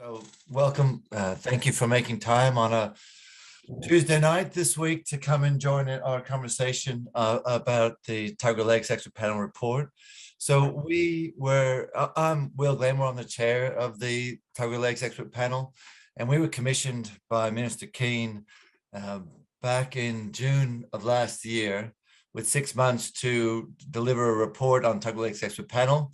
So welcome. Thank you for making time on a Tuesday night this week to come and join in our conversation about the Tuggerah Lakes Expert Panel report. So I'm Will Glamour, I'm the chair of the Tuggerah Lakes Expert Panel, and we were commissioned by Minister Keane back in June of last year with 6 months to deliver a report on Tuggerah Lakes Expert Panel.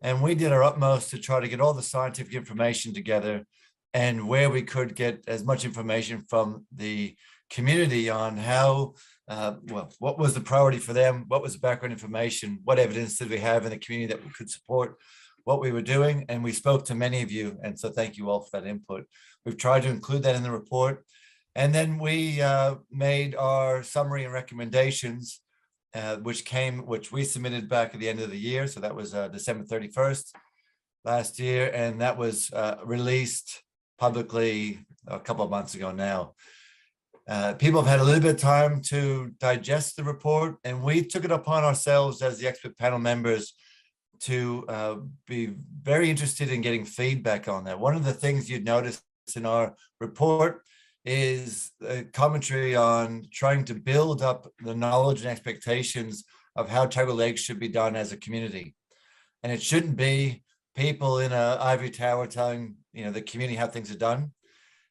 And we did our utmost to try to get all the scientific information together and where we could get as much information from the community on how, what was the priority for them, what was the background information, what evidence did we have in the community that we could support what we were doing. And we spoke to many of you. And so thank you all for that input. We've tried to include that in the report. And then we made our summary and recommendations which we submitted back at the end of the year. So that was December 31st last year. And that was released publicly a couple of months ago now. People have had a little bit of time to digest the report, and we took it upon ourselves as the expert panel members to be very interested in getting feedback on that. One of the things you'd notice in our report is a commentary on trying to build up the knowledge and expectations of how Tuggerah Lakes should be done as a community. And it shouldn't be people in an ivory tower telling the community how things are done.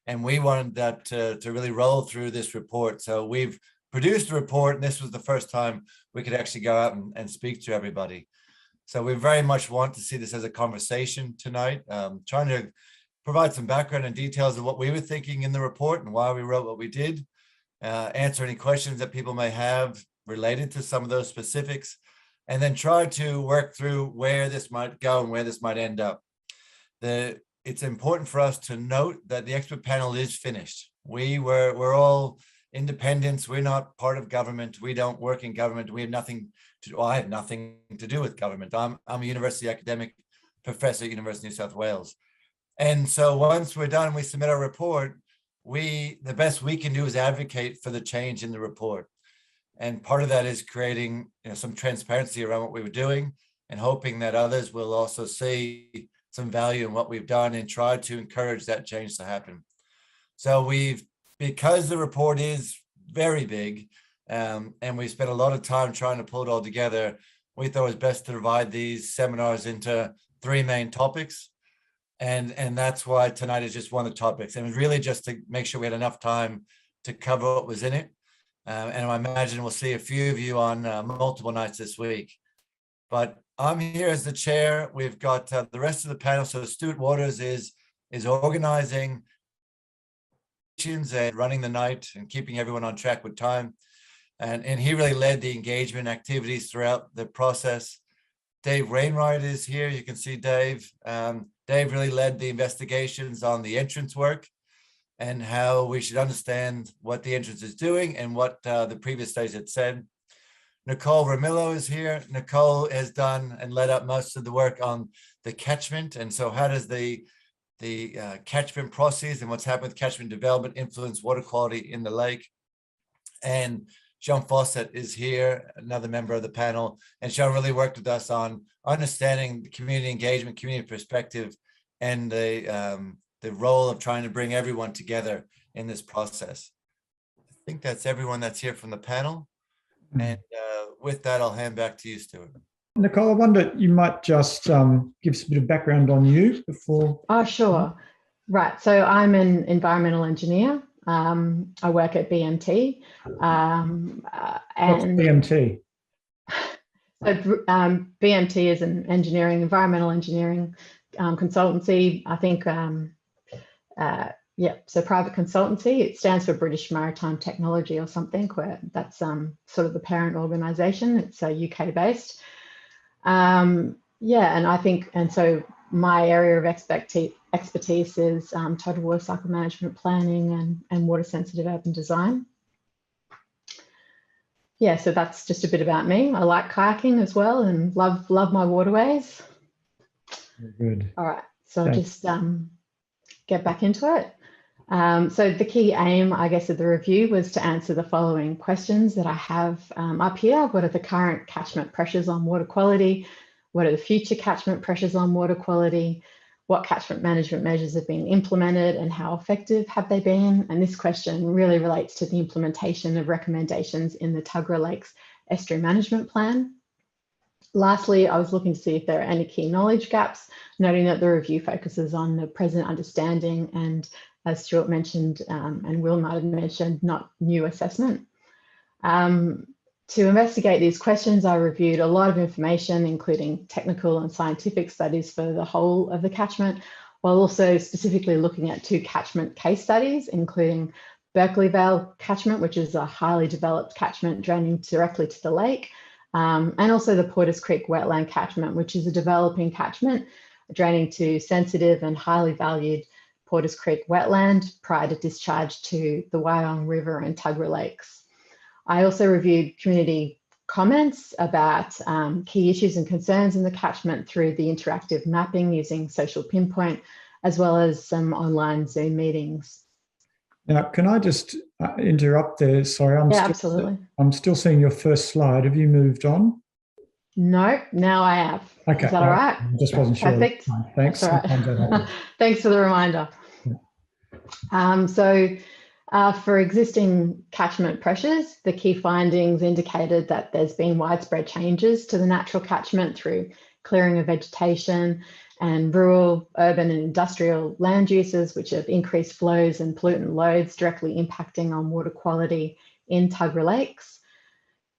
And we wanted that to really roll through this report. So we've produced a report, and this was the first time we could actually go out and speak to everybody. So we very much want to see this as a conversation tonight, trying to provide some background and details of what we were thinking in the report and why we wrote what we did, answer any questions that people may have related to some of those specifics, and then try to work through where this might go and where this might end up. It's important for us to note that the expert panel is finished. We're all independents. We're not part of government. We don't work in government. We have nothing to do. I have nothing to do with government. I'm a university academic professor at University of New South Wales. And so once we're done and we submit our report, the best we can do is advocate for the change in the report. And part of that is creating some transparency around what we were doing and hoping that others will also see some value in what we've done and try to encourage that change to happen. So because the report is very big and we spent a lot of time trying to pull it all together, we thought it was best to divide these seminars into 3 main topics. And that's why tonight is just one of the topics. And it was really just to make sure we had enough time to cover what was in it. And I imagine we'll see a few of you on multiple nights this week. But I'm here as the chair. We've got the rest of the panel. So Stuart Waters is organizing and running the night and keeping everyone on track with time. And he really led the engagement activities throughout the process. Dave Wainwright is here. You can see Dave. Dave really led the investigations on the entrance work and how we should understand what the entrance is doing and what the previous studies had said. Nicole Ramillo is here. Nicole has done and led up most of the work on the catchment. And so how does the catchment process and what's happened with catchment development influence water quality in the lake? And Sean Fawcett is here, another member of the panel, and Sean really worked with us on understanding the community engagement, community perspective, and the role of trying to bring everyone together in this process. I think that's everyone that's here from the panel. And with that, I'll hand back to you, Stuart. Nicole, I wonder, you might just give us a bit of background on you before. Oh, sure. Right. So I'm an environmental engineer. I work at BMT. What's BMT? So BMT is an environmental engineering consultancy. I think, so private consultancy. It stands for British Maritime Technology or something, where that's sort of the parent organisation. It's UK based. And I think, and so my area of expertise is total water cycle management planning and water sensitive urban design. Yeah, so that's just a bit about me. I like kayaking as well and love my waterways. Very good. All right, so Thanks. I'll just get back into it. So the key aim, I guess, of the review was to answer the following questions that I have up here. What are the current catchment pressures on water quality? What are the future catchment pressures on water quality? what catchment management measures have been implemented and how effective have they been? And this question really relates to the implementation of recommendations in the Tuggerah Lakes Estuary Management Plan. Lastly, I was looking to see if there are any key knowledge gaps, noting that the review focuses on the present understanding and, as Stuart mentioned and Will might have mentioned, not new assessment. To investigate these questions, I reviewed a lot of information, including technical and scientific studies for the whole of the catchment, while also specifically looking at 2 catchment case studies, including Berkeley Vale catchment, which is a highly developed catchment draining directly to the lake, and also the Porters Creek wetland catchment, which is a developing catchment draining to sensitive and highly valued Porters Creek wetland prior to discharge to the Wyong River and Tuggerah Lakes. I also reviewed community comments about key issues and concerns in the catchment through the interactive mapping using Social Pinpoint, as well as some online Zoom meetings. Now, can I just interrupt there? Sorry, Absolutely. I'm still seeing your first slide. Have you moved on? No, now I have. Okay. Is that all right? I just wasn't sure. Perfect. Thanks. All right. Thanks for the reminder. For existing catchment pressures, the key findings indicated that there's been widespread changes to the natural catchment through clearing of vegetation and rural, urban and industrial land uses, which have increased flows and pollutant loads directly impacting on water quality in Tuggerah Lakes.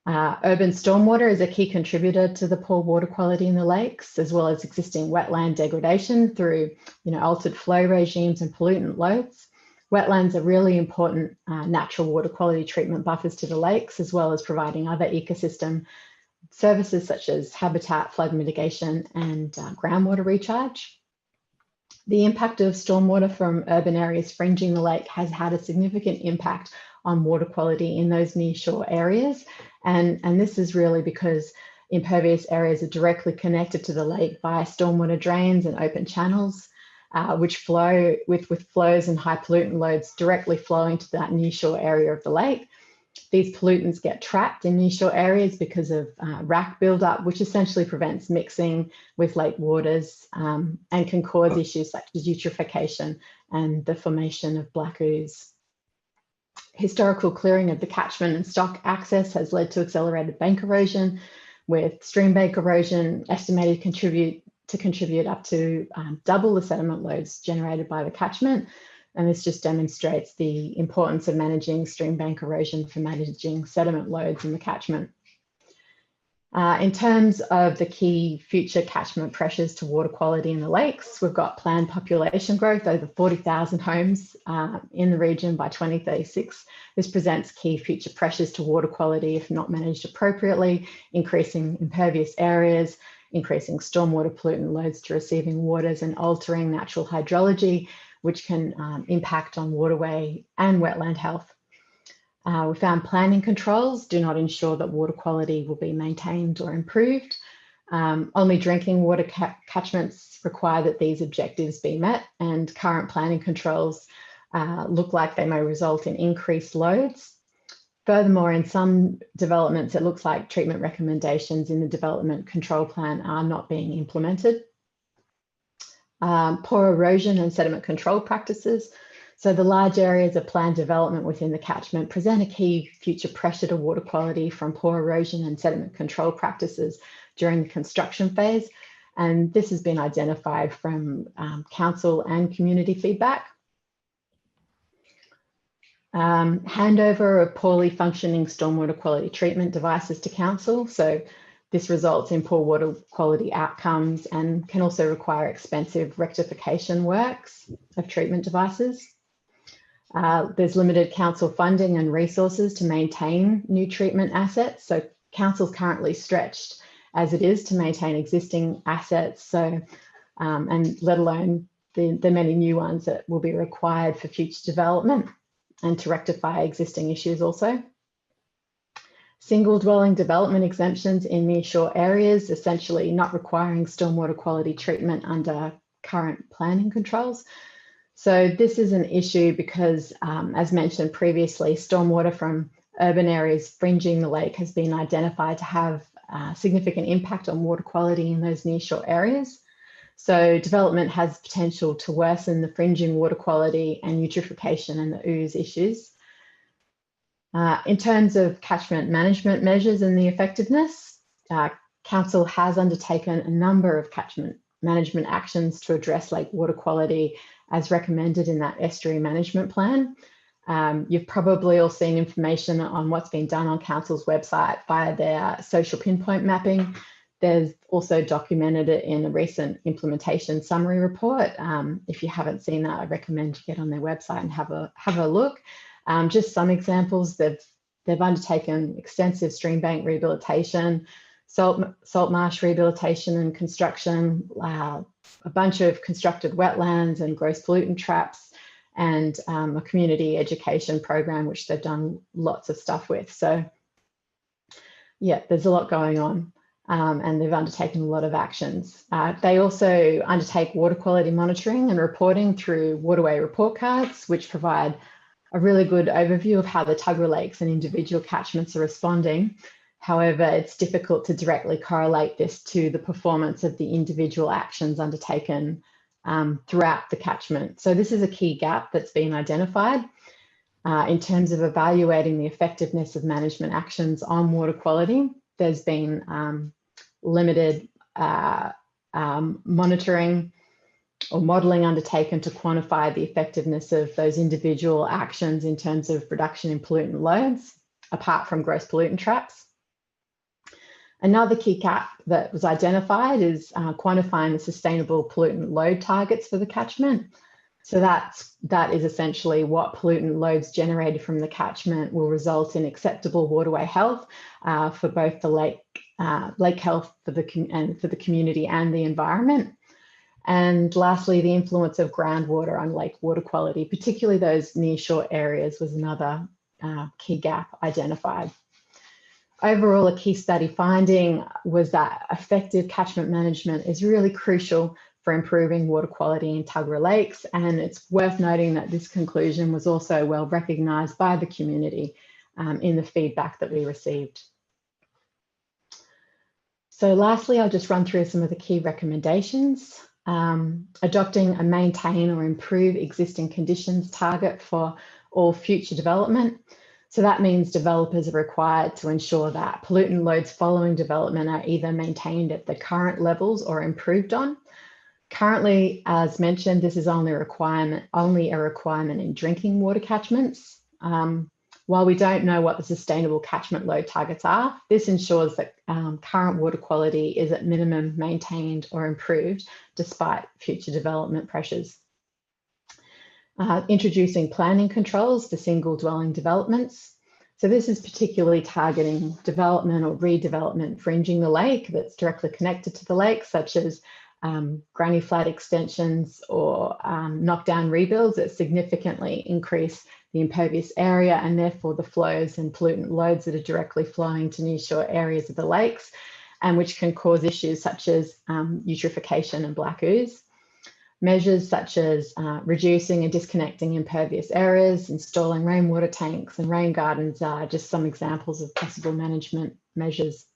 Urban stormwater is a key contributor to the poor water quality in the lakes, as well as existing wetland degradation through altered flow regimes and pollutant loads. Wetlands are really important natural water quality treatment buffers to the lakes, as well as providing other ecosystem services such as habitat, flood mitigation, and groundwater recharge. The impact of stormwater from urban areas fringing the lake has had a significant impact on water quality in those nearshore areas. And this is really because impervious areas are directly connected to the lake via stormwater drains and open channels, which flow with flows and high pollutant loads directly flowing to that nearshore area of the lake. These pollutants get trapped in nearshore areas because of rack buildup, which essentially prevents mixing with lake waters and can cause issues such as eutrophication and the formation of black ooze. Historical clearing of the catchment and stock access has led to accelerated bank erosion, with stream bank erosion estimated to contribute up to double the sediment loads generated by the catchment. And this just demonstrates the importance of managing stream bank erosion for managing sediment loads in the catchment. In terms of the key future catchment pressures to water quality in the lakes, we've got planned population growth, over 40,000 homes in the region by 2036. This presents key future pressures to water quality if not managed appropriately, increasing impervious areas, increasing stormwater pollutant loads to receiving waters, and altering natural hydrology, which can impact on waterway and wetland health. We found planning controls do not ensure that water quality will be maintained or improved. Only drinking water catchments require that these objectives be met, and current planning controls look like they may result in increased loads. Furthermore, in some developments, it looks like treatment recommendations in the development control plan are not being implemented. Poor erosion and sediment control practices. So the large areas of planned development within the catchment present a key future pressure to water quality from poor erosion and sediment control practices during the construction phase. And this has been identified from council and community feedback. Handover of poorly functioning stormwater quality treatment devices to council. So this results in poor water quality outcomes and can also require expensive rectification works of treatment devices. There's limited council funding and resources to maintain new treatment assets. So council's currently stretched as it is to maintain existing assets. So, and let alone the many new ones that will be required for future development and to rectify existing issues also. Single dwelling development exemptions in nearshore areas, essentially not requiring stormwater quality treatment under current planning controls. So this is an issue because, as mentioned previously, stormwater from urban areas fringing the lake has been identified to have significant impact on water quality in those nearshore areas. So development has potential to worsen the fringing water quality and eutrophication and the ooze issues. In terms of catchment management measures and the effectiveness, Council has undertaken a number of catchment management actions to address lake water quality as recommended in that estuary management plan. You've probably all seen information on what's been done on Council's website via their social pinpoint mapping. There's also documented it in a recent implementation summary report. If you haven't seen that, I recommend you get on their website and have a look. Just some examples: they've undertaken extensive stream bank rehabilitation, salt marsh rehabilitation and construction, a bunch of constructed wetlands and gross pollutant traps, and a community education program, which they've done lots of stuff with. So yeah, there's a lot going on, and they've undertaken a lot of actions. They also undertake water quality monitoring and reporting through waterway report cards, which provide a really good overview of how the Tuggerah Lakes and individual catchments are responding. However, it's difficult to directly correlate this to the performance of the individual actions undertaken throughout the catchment. So this is a key gap that's been identified in terms of evaluating the effectiveness of management actions on water quality. There's been limited monitoring or modelling undertaken to quantify the effectiveness of those individual actions in terms of reduction in pollutant loads, apart from gross pollutant traps. Another key gap that was identified is quantifying the sustainable pollutant load targets for the catchment. So that is essentially what pollutant loads generated from the catchment will result in acceptable waterway health for both the lake health for the community and the environment. And lastly, the influence of groundwater on lake water quality, particularly those nearshore areas, was another key gap identified. Overall, a key study finding was that effective catchment management is really crucial for improving water quality in Tuggerah Lakes, and it's worth noting that this conclusion was also well recognised by the community in the feedback that we received. So lastly, I'll just run through some of the key recommendations. Adopting a maintain or improve existing conditions target for all future development. So that means developers are required to ensure that pollutant loads following development are either maintained at the current levels or improved on. Currently, as mentioned, this is only a requirement in drinking water catchments. While we don't know what the sustainable catchment load targets are, this ensures that current water quality is at minimum maintained or improved despite future development pressures. Introducing planning controls for single dwelling developments. So this is particularly targeting development or redevelopment fringing the lake that's directly connected to the lake, such as granny flat extensions or knockdown rebuilds that significantly increase the impervious area and therefore the flows and pollutant loads that are directly flowing to nearshore areas of the lakes, and which can cause issues such as eutrophication and black ooze. Measures such as reducing and disconnecting impervious areas, installing rainwater tanks and rain gardens are just some examples of possible management measures.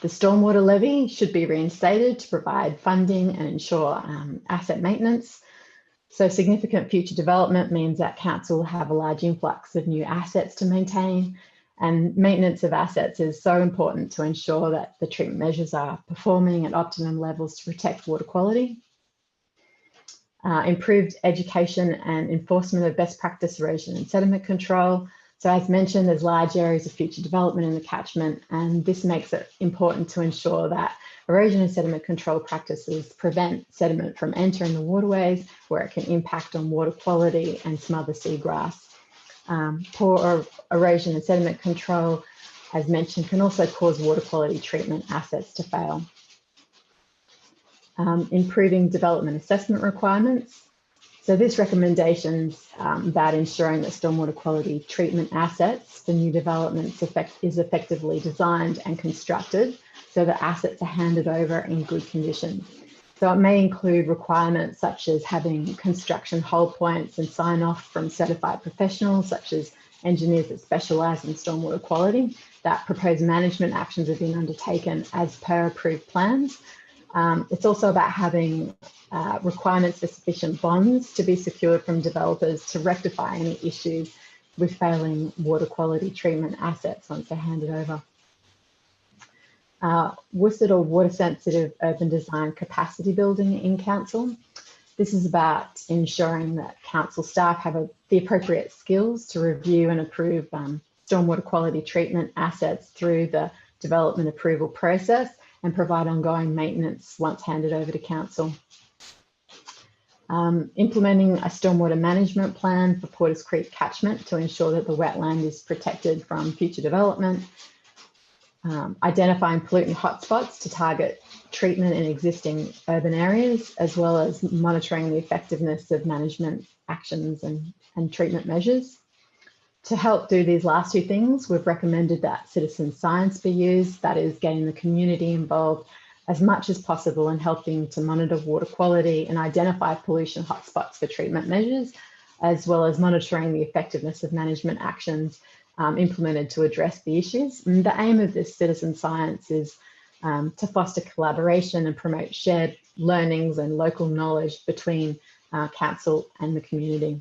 The stormwater levy should be reinstated to provide funding and ensure asset maintenance. So significant future development means that council will have a large influx of new assets to maintain, and maintenance of assets is so important to ensure that the treatment measures are performing at optimum levels to protect water quality. Improved education and enforcement of best practice erosion and sediment control. So as mentioned, there's large areas of future development in the catchment, and this makes it important to ensure that erosion and sediment control practices prevent sediment from entering the waterways where it can impact on water quality and smother seagrass. Poor erosion and sediment control, as mentioned, can also cause water quality treatment assets to fail. Improving development assessment requirements. So this recommendations about ensuring that stormwater quality treatment assets for new developments is effectively designed and constructed so that assets are handed over in good condition. So it may include requirements such as having construction hold points and sign off from certified professionals such as engineers that specialise in stormwater quality, that proposed management actions have been undertaken as per approved plans. It's also about having requirements for sufficient bonds to be secured from developers to rectify any issues with failing water quality treatment assets once they're handed over. WSIT, or water sensitive urban design capacity building in council. This is about ensuring that council staff have the appropriate skills to review and approve stormwater quality treatment assets through the development approval process and provide ongoing maintenance once handed over to council. Implementing a stormwater management plan for Porters Creek catchment to ensure that the wetland is protected from future development. Identifying pollutant hotspots to target treatment in existing urban areas, as well as monitoring the effectiveness of management actions and treatment measures. To help do these last two things, we've recommended that citizen science be used, that is getting the community involved as much as possible and helping to monitor water quality and identify pollution hotspots for treatment measures, as well as monitoring the effectiveness of management actions implemented to address the issues. And the aim of this citizen science is to foster collaboration and promote shared learnings and local knowledge between council and the community.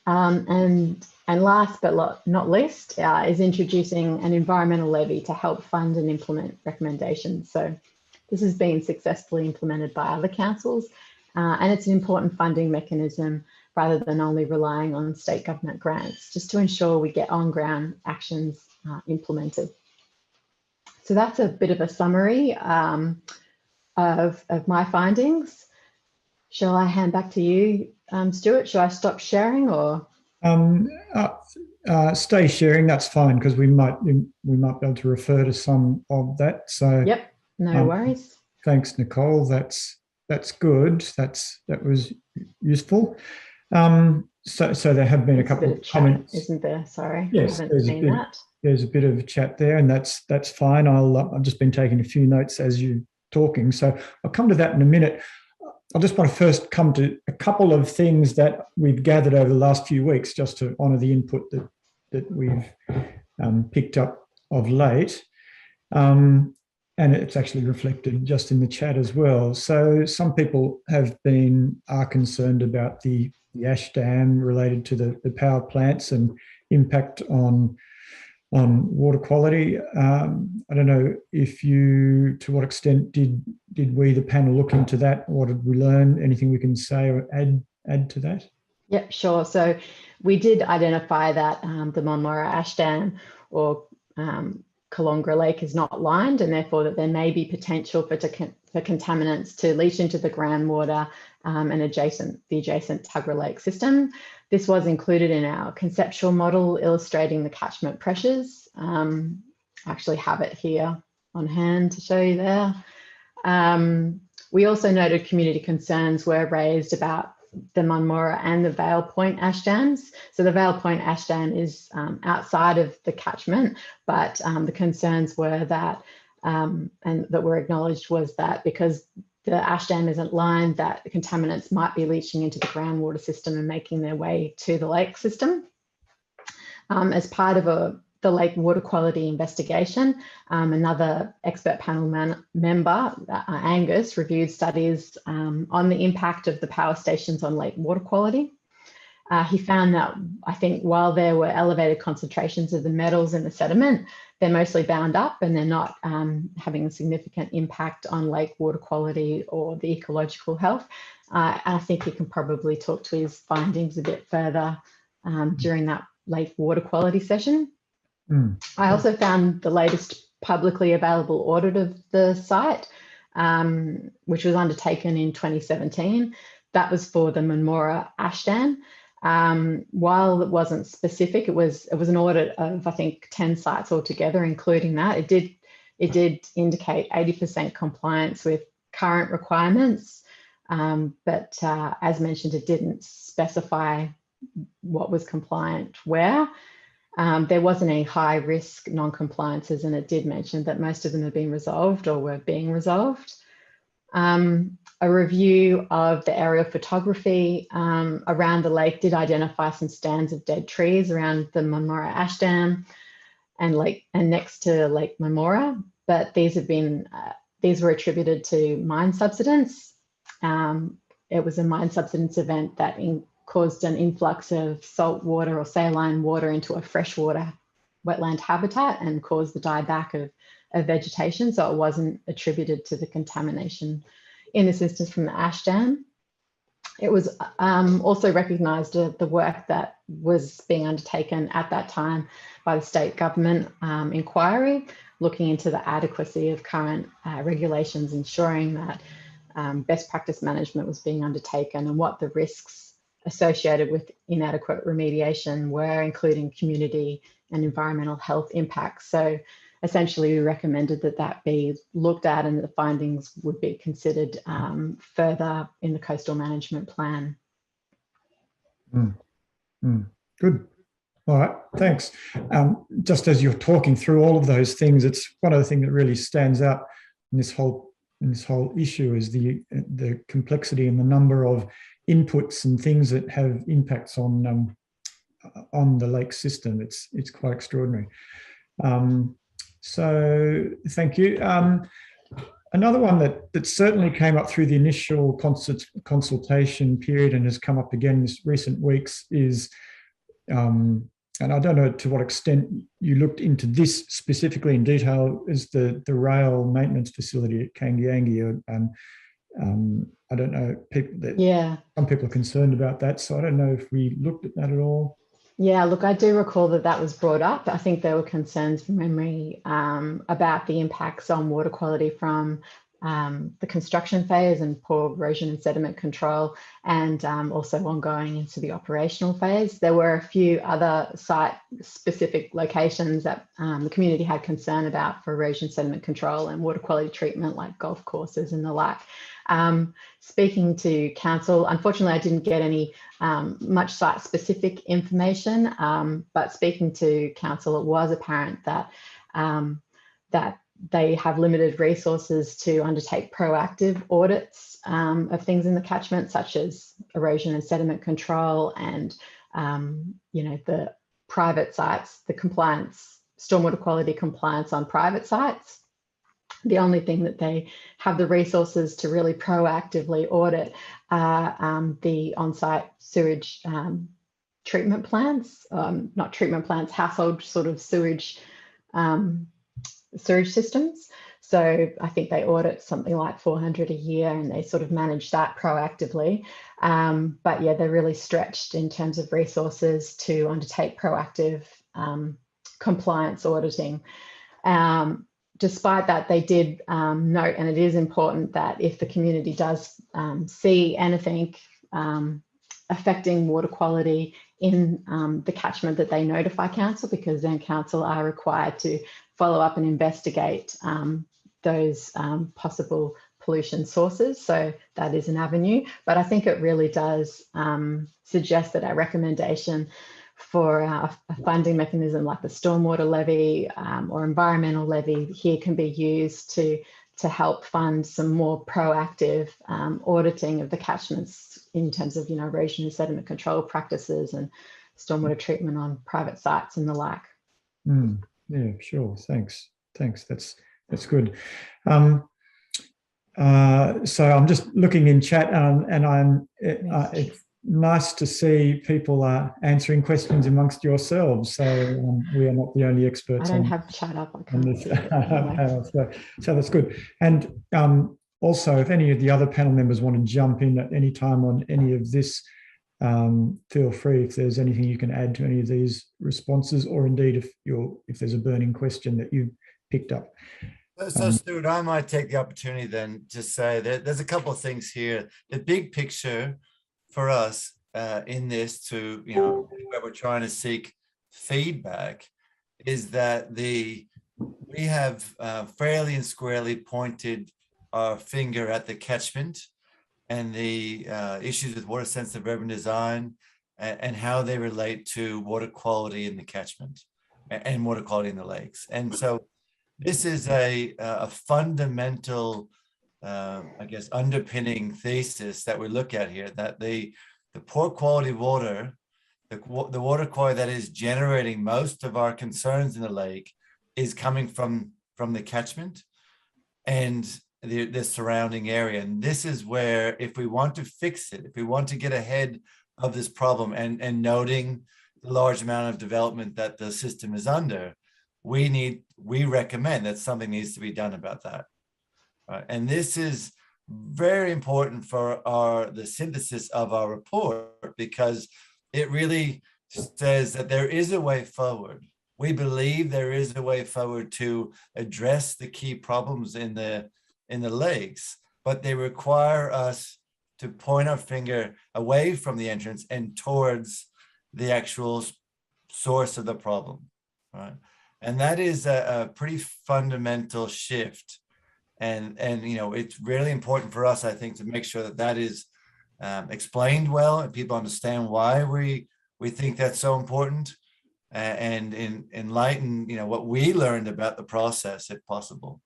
And last but not least is introducing an environmental levy to help fund and implement recommendations. So this has been successfully implemented by other councils, and it's an important funding mechanism rather than only relying on state government grants, just to ensure we get on-ground actions implemented. So that's a bit of a summary of my findings. Shall I hand back to you, Stuart? Shall I stop sharing or? Stay sharing, that's fine, because we might be able to refer to some of that. So yep, no worries. Thanks, Nicole. That's good. That was useful. So there have been a couple of comments, isn't there? Sorry, yes, I haven't seen that. There's a bit of chat there, and that's fine. I've just been taking a few notes as you're talking, so I'll come to that in a minute. I just want to first come to a couple of things that we've gathered over the last few weeks, just to honour the input that we've picked up of late. And it's actually reflected just in the chat as well. So some people are concerned about the ash dam related to the power plants and impact on water quality. I don't know to what extent did we, the panel, look into that? What did we learn? Anything we can say or add to that? Yep, sure. So we did identify that the Monmorah ash dam or Tuggerah Lake is not lined, and therefore that there may be potential for contaminants to leach into the groundwater and the adjacent Tuggerah Lake system. This was included in our conceptual model illustrating the catchment pressures. I actually have it here on hand to show you there. We also noted community concerns were raised about the Monmorah and the Vale Point ash dams. So the Vale Point ash dam is outside of the catchment, but the concerns were that, and that were acknowledged, was that because the ash dam isn't lined, that the contaminants might be leaching into the groundwater system and making their way to the lake system. As part of the lake water quality investigation, another expert panel member, Angus, reviewed studies on the impact of the power stations on lake water quality. He found that, I think, while there were elevated concentrations of the metals in the sediment, they're mostly bound up and they're not having a significant impact on lake water quality or the ecological health. I think he can probably talk to his findings a bit further during that lake water quality session. I also found the latest publicly available audit of the site, which was undertaken in 2017. That was for the Monmorah ash dam. While it wasn't specific, it was an audit of, I think, 10 sites altogether, including that. It did indicate 80% compliance with current requirements, but as mentioned, it didn't specify what was compliant where. There wasn't any high risk non-compliances, and it did mention that most of them have been resolved or were being resolved. A review of the aerial photography around the lake did identify some stands of dead trees around the Monmorah ash dam and next to Lake Monmorah, but these have been these were attributed to mine subsidence. It was a mine subsidence event that caused an influx of salt water or saline water into a freshwater wetland habitat and caused the dieback of vegetation. So it wasn't attributed to the contamination, in this instance, from the ash dam. It was also recognised the work that was being undertaken at that time by the state government inquiry, looking into the adequacy of current regulations, ensuring that best practice management was being undertaken and what the risks associated with inadequate remediation were, including community and environmental health impacts. So essentially, we recommended that that be looked at and the findings would be considered further in the coastal management plan. Good. All right, thanks. Just as you're talking through all of those things, it's one of the things that really stands out in this whole issue is the complexity and the number of inputs and things that have impacts on the lake system. It's quite extraordinary. So thank you. Another one that certainly came up through the initial consultation period and has come up again this recent weeks is, and I don't know to what extent you looked into this specifically in detail, is the rail maintenance facility at Kangiangi. I don't know, some people are concerned about that. So I don't know if we looked at that at all. Yeah, look, I do recall that was brought up. I think there were concerns from memory about the impacts on water quality from the construction phase and poor erosion and sediment control, and also ongoing into the operational phase. There were a few other site-specific locations that the community had concern about for erosion sediment control and water quality treatment, like golf courses and the like. Speaking to council, unfortunately, I didn't get any much site-specific information, but speaking to council, it was apparent that that they have limited resources to undertake proactive audits of things in the catchment, such as erosion and sediment control, and the private sites, the compliance, stormwater quality compliance on private sites. The only thing that they have the resources to really proactively audit are the on-site sewage treatment plants, not treatment plants, household sort of sewage systems. So I think they audit something like 400 a year, and they sort of manage that proactively. But yeah, they're really stretched in terms of resources to undertake proactive compliance auditing. Despite that, they did note, and it is important, that if the community does see anything affecting water quality in the catchment, that they notify council, because then council are required to follow up and investigate those possible pollution sources. So that is an avenue. But I think it really does suggest that our recommendation for a funding mechanism like the stormwater levy or environmental levy here can be used to help fund some more proactive auditing of the catchments in terms of erosion and sediment control practices and stormwater treatment on private sites and the like. Yeah, sure. Thanks. That's good. So I'm just looking in chat, and it's nice to see people answering questions amongst yourselves. So we are not the only experts. I don't have chat up. I can't this panel, so that's good. And also, if any of the other panel members want to jump in at any time on any of this, feel free if there's anything you can add to any of these responses, or indeed if there's a burning question that you've picked up. So Stuart, I might take the opportunity then to say that there's a couple of things here. The big picture for us in this, to where we're trying to seek feedback, is that we have fairly and squarely pointed our finger at the catchment and the issues with water sensitive urban design and how they relate to water quality in the catchment and water quality in the lakes. And so this is a fundamental, I guess, underpinning thesis that we look at here, that the poor quality water, the water quality that is generating most of our concerns in the lake, is coming from the catchment. And the surrounding area. And this is where, if we want to fix it, if we want to get ahead of this problem, and noting the large amount of development that the system is under, we recommend that something needs to be done about that. And this is very important for the synthesis of our report, because it really says that there is a way forward. We believe there is a way forward to address the key problems in the lakes, but they require us to point our finger away from the entrance and towards the actual source of the problem, right? And that is a pretty fundamental shift. And it's really important for us, I think, to make sure that is explained well and people understand why we think that's so important, and enlighten, what we learned about the process, if possible.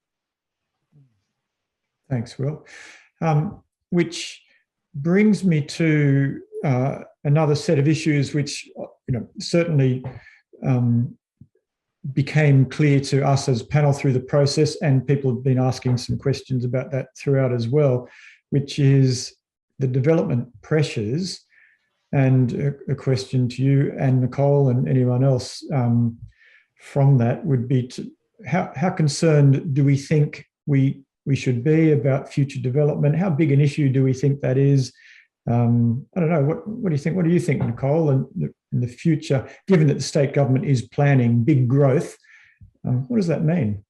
Thanks, Will. Which brings me to another set of issues which, certainly became clear to us as panel through the process, and people have been asking some questions about that throughout as well, which is the development pressures. And a question to you and Nicole and anyone else from that would be how concerned do we think we should be about future development? How big an issue do we think that is? I don't know. What do you think? What do you think, Nicole, in the future, given that the state government is planning big growth? What does that mean?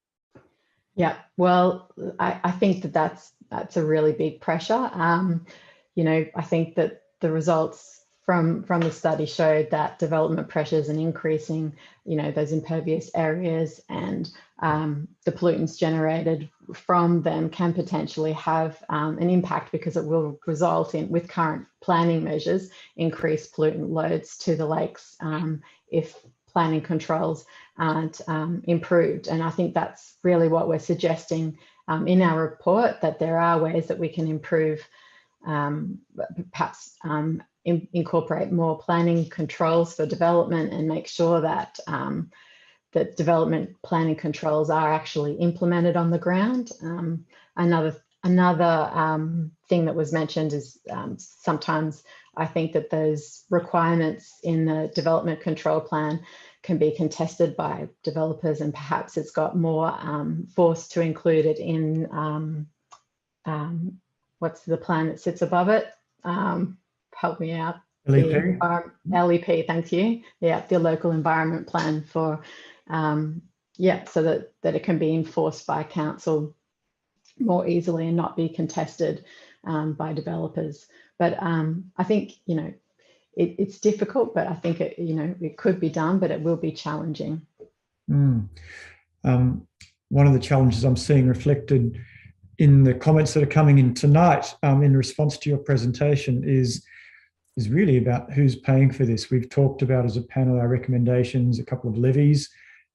Yeah, well, I think that's a really big pressure. I think that the results from the study showed that development pressures and increasing, those impervious areas and the pollutants generated from them can potentially have an impact, because it will result in, with current planning measures, increased pollutant loads to the lakes if planning controls aren't improved. And I think that's really what we're suggesting in our report, that there are ways that we can improve, perhaps incorporate more planning controls for development, and make sure that that development planning controls are actually implemented on the ground. Another thing that was mentioned is sometimes I think that those requirements in the development control plan can be contested by developers, and perhaps it's got more force to include it in what's the plan that sits above it? Help me out. LEP? LEP, thank you. Yeah, the local environment plan for, so that it can be enforced by council more easily and not be contested by developers. But I think, it's difficult, but I think it could be done, but it will be challenging. One of the challenges I'm seeing reflected in the comments that are coming in tonight in response to your presentation is really about who's paying for this. We've talked about, as a panel, our recommendations, a couple of levies,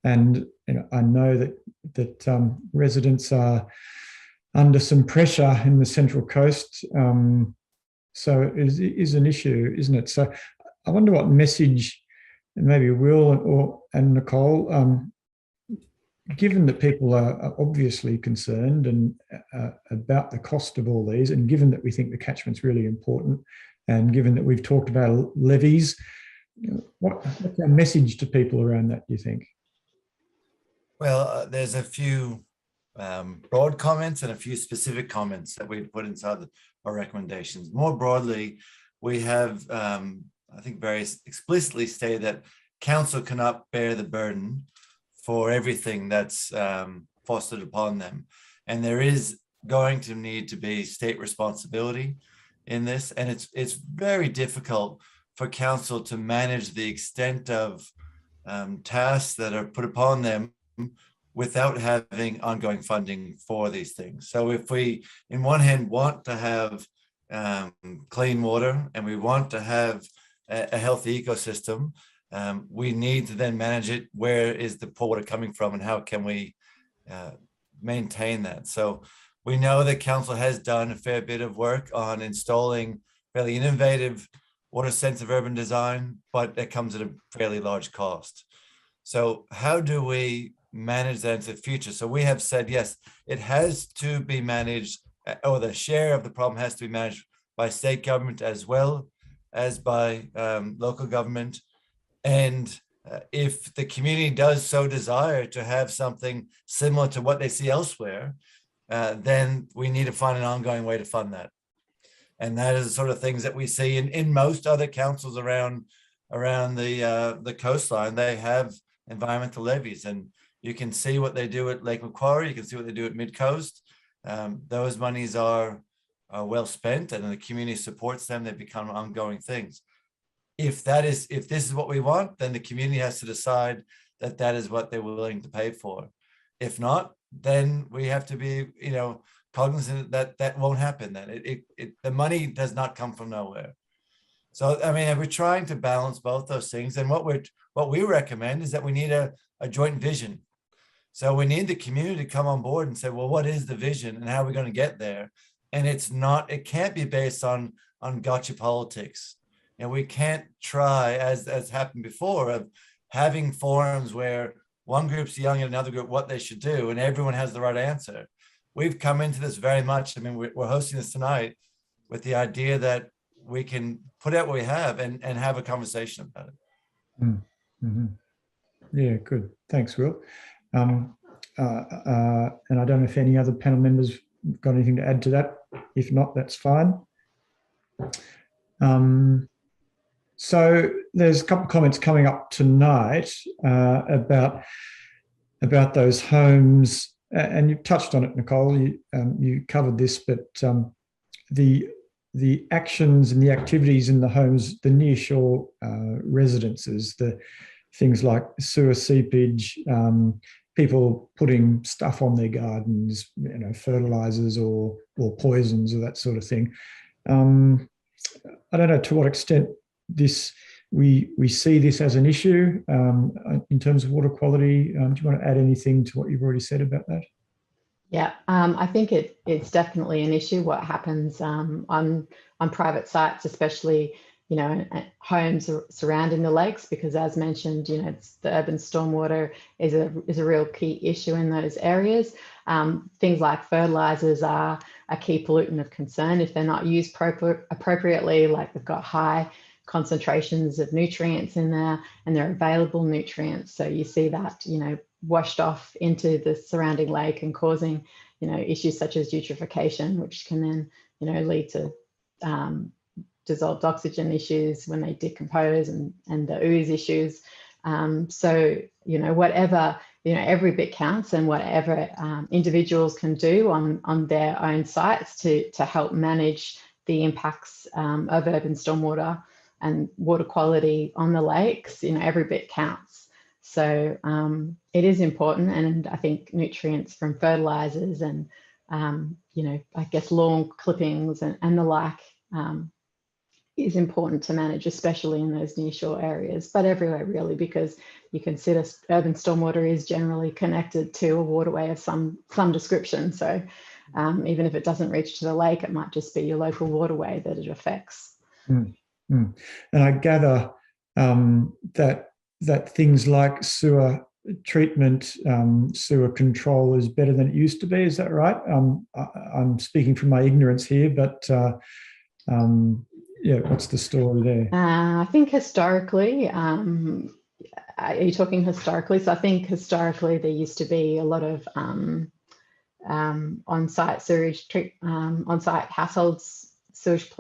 and I know that residents are under some pressure in the Central Coast. So it is an issue, isn't it? So I wonder what message, and maybe Will and Nicole, given that people are obviously concerned and about the cost of all these, and given that we think the catchment's really important, and given that we've talked about levies, what's our message to people around that, do you think? Well, there's a few broad comments and a few specific comments that we've put inside our recommendations. More broadly, we have, I think, very explicitly stated that council cannot bear the burden for everything that's fostered upon them. And there is going to need to be state responsibility in this. And it's very difficult for council to manage the extent of tasks that are put upon them without having ongoing funding for these things. So if we, in one hand, want to have clean water, and we want to have a healthy ecosystem, we need to then manage it. Where is the poor water coming from, and how can we maintain that? So we know that council has done a fair bit of work on installing fairly innovative water-sensitive urban design, but it comes at a fairly large cost. So how do we manage that into the future. So we have said, yes, it has to be managed, or the share of the problem has to be managed by state government as well as by local government. And if the community does so desire to have something similar to what they see elsewhere, then we need to find an ongoing way to fund that. And that is the sort of things that we see in most other councils around the coastline. They have environmental levies, and you can see what they do at Lake Macquarie. You can see what they do at Mid-Coast. Those monies are well spent, and the community supports them. They become ongoing things. If this is what we want, then the community has to decide that is what they're willing to pay for. If not, then we have to be, cognizant that won't happen. Then the money does not come from nowhere. So I mean, we're trying to balance both those things. And what we recommend is that we need a joint vision. So we need the community to come on board and say, well, what is the vision and how are we going to get there? And it can't be based on gotcha politics. And we can't try, as happened before, of having forums where one group's yelling at another group what they should do and everyone has the right answer. We've come into this very much. I mean, we're hosting this tonight with the idea that we can put out what we have and have a conversation about it. Mm-hmm. Yeah, good. Thanks, Will. And I don't know if any other panel members got anything to add to that. If not, that's fine. So there's a couple of comments coming up tonight about those homes, and you've touched on it, Nicole. You covered this, but the actions and the activities in the homes, the nearshore residences, the things like sewer seepage, people putting stuff on their gardens, fertilizers or poisons or that sort of thing. I don't know to what extent we see this as an issue in terms of water quality. Do you want to add anything to what you've already said about that? Yeah, I think it's definitely an issue what happens on private sites, especially homes surrounding the lakes, because as mentioned, it's the urban stormwater is a real key issue in those areas. Things like fertilizers are a key pollutant of concern if they're not used appropriately, like they've got high concentrations of nutrients in there and they're available nutrients. So you see that, washed off into the surrounding lake and causing, issues such as eutrophication, which can then, lead to dissolved oxygen issues when they decompose and the ooze issues. So, whatever, every bit counts, and whatever individuals can do on their own sites to help manage the impacts of urban stormwater and water quality on the lakes, every bit counts. So it is important, and I think nutrients from fertilizers and, I guess lawn clippings and the like is important to manage, especially in those nearshore areas, but everywhere really, because you consider urban stormwater is generally connected to a waterway of some description. So even if it doesn't reach to the lake, it might just be your local waterway that it affects. And I gather that things like sewer treatment, sewer control is better than it used to be. Is that right? I'm speaking from my ignorance here, but what's the story there? I think historically, are you talking historically? So I think historically there used to be a lot of on-site sewage on-site households sewage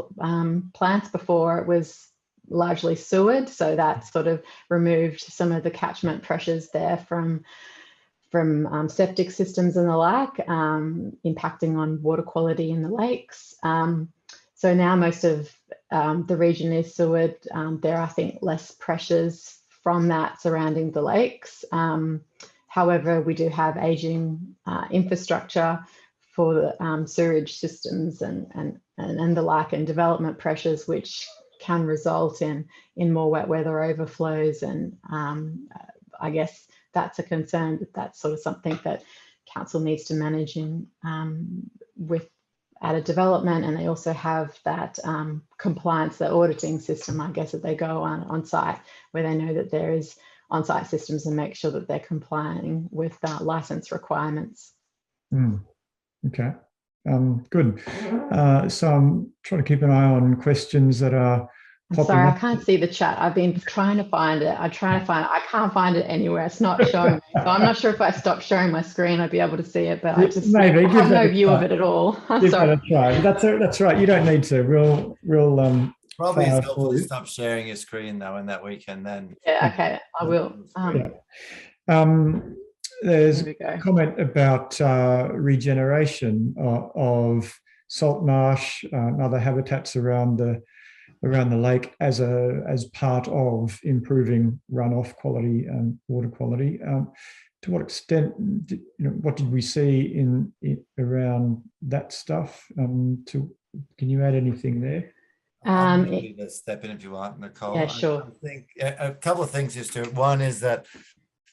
plants before it was largely sewered. So that sort of removed some of the catchment pressures there from septic systems and the like, impacting on water quality in the lakes. So now most of the region is sewered. There are, I think, less pressures from that surrounding the lakes. However, we do have aging infrastructure for the sewerage systems and the like, and development pressures, which can result in more wet weather overflows. And I guess that's a concern, that that's sort of something that council needs to manage in with at a development. And they also have that compliance, the auditing system, I guess, that they go on site, where they know that there is on-site systems and make sure that they're complying with license requirements. Okay, good. So I'm trying to keep an eye on questions that are I'm sorry, I can't see the chat. I've been trying to find it. I can't find it anywhere. It's not showing me. So I'm not sure if I stop sharing my screen, I'd be able to see it, but I just I have no view of it at all. I'm sorry. That's right. You don't need to. We'll probably it's helpful to stop sharing your screen though in that weekend then. Yeah, okay, I will. There's a comment about regeneration of salt marsh and other habitats around the lake as part of improving runoff quality and water quality. To what extent, what did we see in around that stuff? Can you add anything there? Let's step in if you want, Nicole. Yeah, sure. I think a couple of things here, Stuart. One is that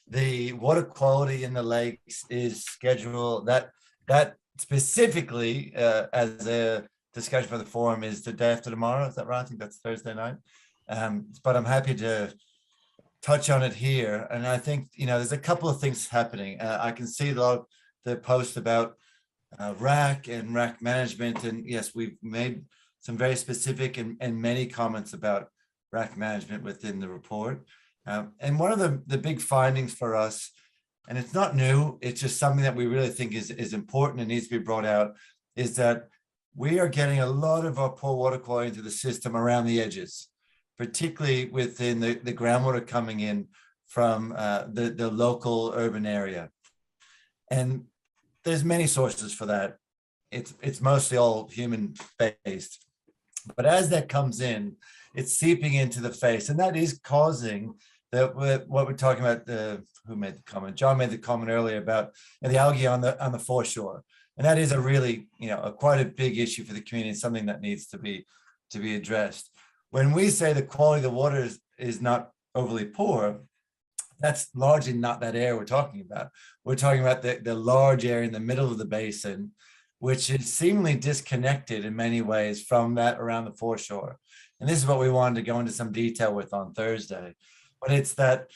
the water quality in the lakes is scheduled, that specifically as a discussion for the forum is the day after tomorrow. Is that right? I think that's Thursday night. But I'm happy to touch on it here. And I think, there's a couple of things happening. I can see a lot of the posts about RAC and RAC management. And yes, we've made some very specific and many comments about RAC management within the report. And one of the big findings for us, and it's not new, it's just something that we really think is important and needs to be brought out, is that we are getting a lot of our poor water quality into the system around the edges, particularly within the groundwater coming in from the local urban area. And there's many sources for that. It's mostly all human based. But as that comes in, it's seeping into the face, and that is causing what we're talking about. Who made the comment? John made the comment earlier about the algae on the foreshore, and that is a really quite a big issue for the community, something that needs to be addressed. When we say the quality of the water is not overly poor, that's largely not that area we're talking about. We're talking about the large area in the middle of the basin, which is seemingly disconnected in many ways from that around the foreshore. And this is what we wanted to go into some detail with on Thursday. But it's that,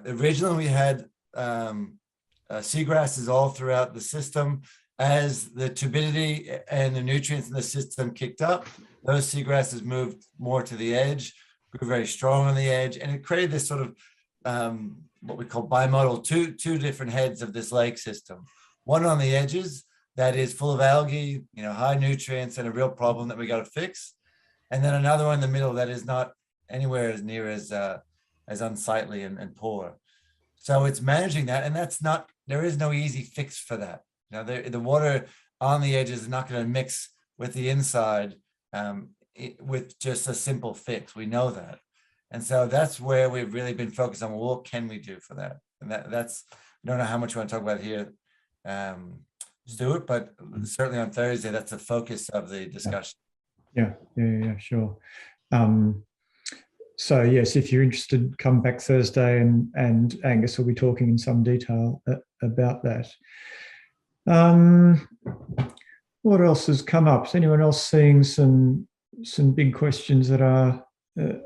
originally we had seagrasses all throughout the system. As the turbidity and the nutrients in the system kicked up, those seagrasses moved more to the edge, grew very strong on the edge, and it created this sort of what we call bimodal, two different heads of this lake system. One on the edges that is full of algae, high nutrients, and a real problem that we got to fix. And then another one in the middle that is not anywhere as near as unsightly and poor. So it's managing that, and there is no easy fix for that. The water on the edges is not going to mix with the inside with just a simple fix. We know that. And so that's where we've really been focused on, what can we do for that? And that's, I don't know how much you want to talk about here, Stuart, but certainly on Thursday, that's the focus of the discussion. Yeah, sure. So yes, if you're interested, come back Thursday, and Angus will be talking in some detail about that. What else has come up? Is anyone else seeing some big questions that are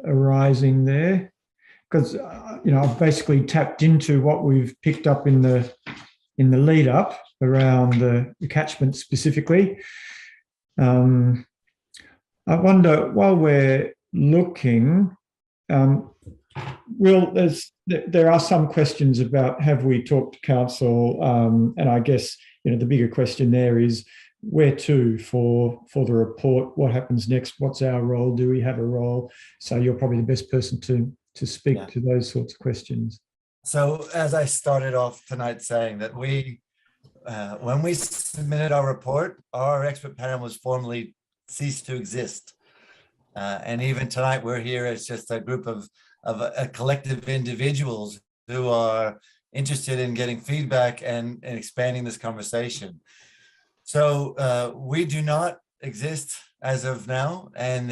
arising there? Because I've basically tapped into what we've picked up in the lead up around the catchment specifically. I wonder, while we're looking, there are some questions about, have we talked to council? And I guess the bigger question there is, where to for the report? What happens next? What's our role? Do we have a role? So you're probably the best person to speak to those sorts of questions. So as I started off tonight saying that when we submitted our report, our expert panel was formally ceased to exist. And even tonight, we're here as just a group of a collective individuals who are interested in getting feedback and expanding this conversation. So we do not exist as of now, and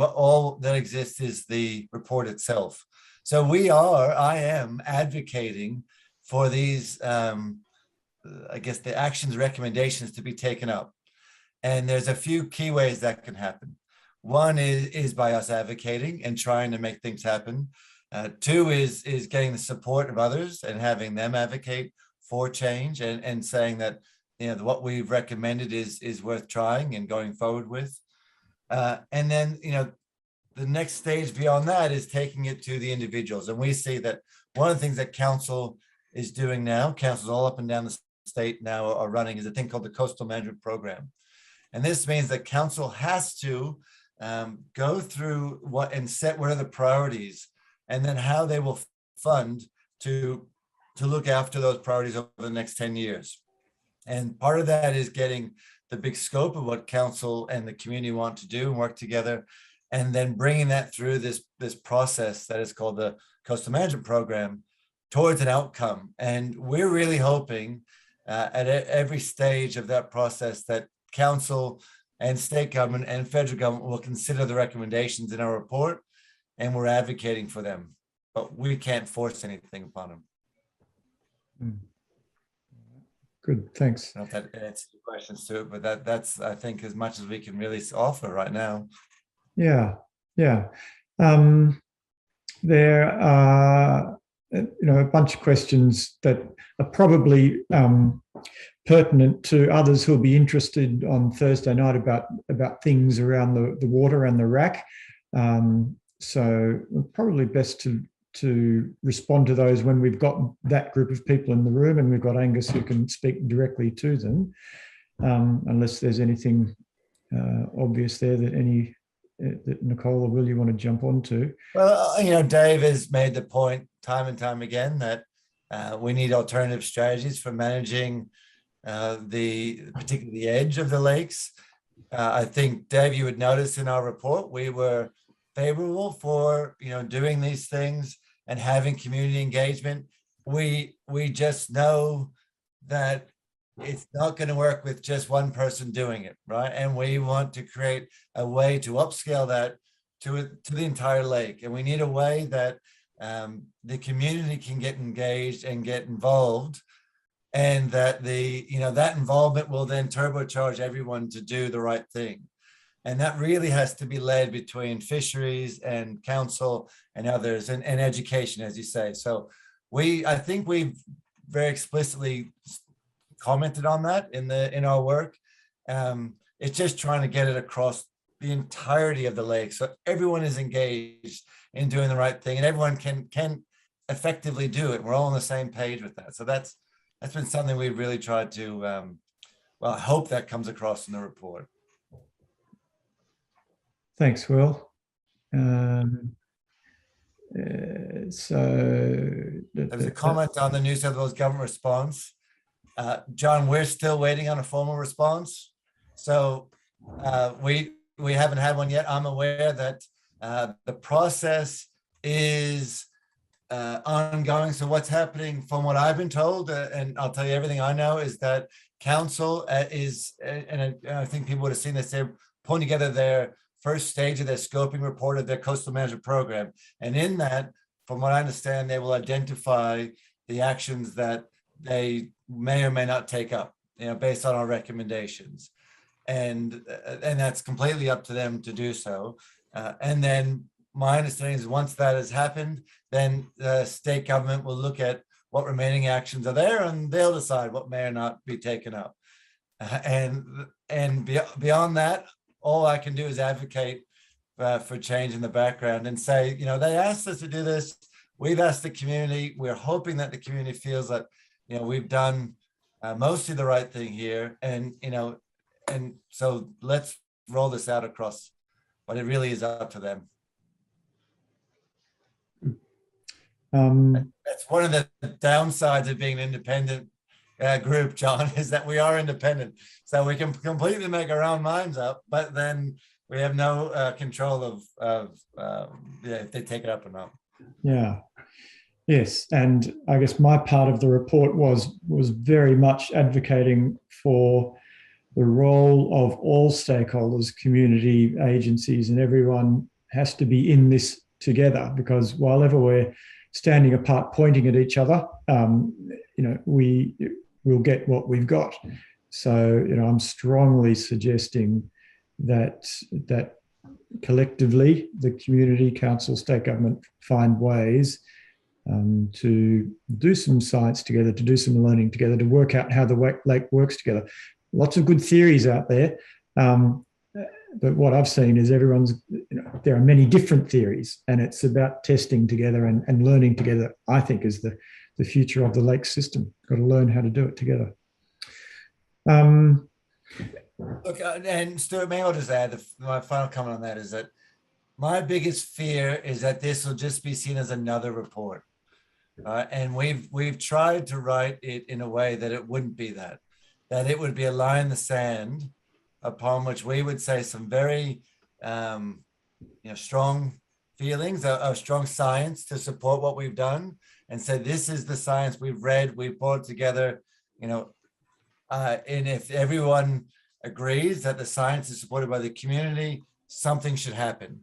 all that exists is the report itself. So I am advocating for these, I guess, the actions recommendations to be taken up. And there's a few key ways that can happen. One is by us advocating and trying to make things happen. Two is getting the support of others and having them advocate for change and saying that, what we've recommended is worth trying and going forward with. And then, the next stage beyond that is taking it to the individuals. And we see that one of the things that council is doing now, councils all up and down the state now are running, is a thing called the Coastal Management Program. And this means that council has to go through and set what are the priorities, and then how they will fund to look after those priorities over the next 10 years. And part of that is getting the big scope of what council and the community want to do and work together, and then bringing that through this process that is called the Coastal Management Program towards an outcome. And we're really hoping at every stage of that process that council and state government and federal government will consider the recommendations in our report, and we're advocating for them, but we can't force anything upon them. Good, thanks. I don't know if that answers your questions to it, but that's, I think, as much as we can really offer right now. Yeah. There are, a bunch of questions that are probably pertinent to others who'll be interested on Thursday night about things around the water and the RAC. So probably best to respond to those when we've got that group of people in the room and we've got Angus who can speak directly to them, unless there's anything obvious there that Nicole or Will you want to jump onto. Well, Dave has made the point time and time again that we need alternative strategies for managing particularly the edge of the lakes. I think, Dave, you would notice in our report, we were favorable for, doing these things and having community engagement. We just know that it's not going to work with just one person doing it, right? And we want to create a way to upscale that to the entire lake. And we need a way that the community can get engaged and get involved, and that that involvement will then turbocharge everyone to do the right thing. And that really has to be led between fisheries and council and others, and education, as you say. So I think we've very explicitly commented on that in our work. It's just trying to get it across the entirety of the lake, so everyone is engaged in doing the right thing, and everyone can effectively do it. We're all on the same page with that. So that's been something we've really tried to. Well, I hope that comes across in the report. Thanks, Will. There's a comment on the New South Wales government response. John, we're still waiting on a formal response. So we haven't had one yet. I'm aware that the process is ongoing. So what's happening, from what I've been told, and I'll tell you everything I know, is that council is, and I think people would have seen this, they're pulling together their first stage of their scoping report of their coastal management program. And in that, from what I understand, they will identify the actions that they may or may not take up, based on our recommendations. And that's completely up to them to do so. And then my understanding is once that has happened, then the state government will look at what remaining actions are there, and they'll decide what may or not be taken up. And beyond that, all I can do is advocate for change in the background and say, they asked us to do this. We've asked the community. We're hoping that the community feels that, we've done mostly the right thing here. And so let's roll this out across, but it really is up to them. That's one of the downsides of being an independent group, John, is that we are independent. So we can completely make our own minds up, but then we have no control of if they take it up or not. Yeah. Yes. And I guess my part of the report was very much advocating for the role of all stakeholders, community, agencies, and everyone has to be in this together, because while ever we're standing apart pointing at each other, we'll get what we've got. So, I'm strongly suggesting that collectively, the community, council, state government, find ways to do some science together, to do some learning together, to work out how the lake works together. Lots of good theories out there. But what I've seen is there are many different theories, and it's about testing together and learning together, I think, is the future of the lake system. Got to learn how to do it together. Look, and Stuart, may I just add, my final comment on that is that my biggest fear is that this will just be seen as another report. And we've tried to write it in a way that it wouldn't be that it would be a line in the sand upon which we would say some very strong feelings of strong science to support what we've done, and say this is the science we've read, we've brought together, and if everyone agrees that the science is supported by the community, something should happen.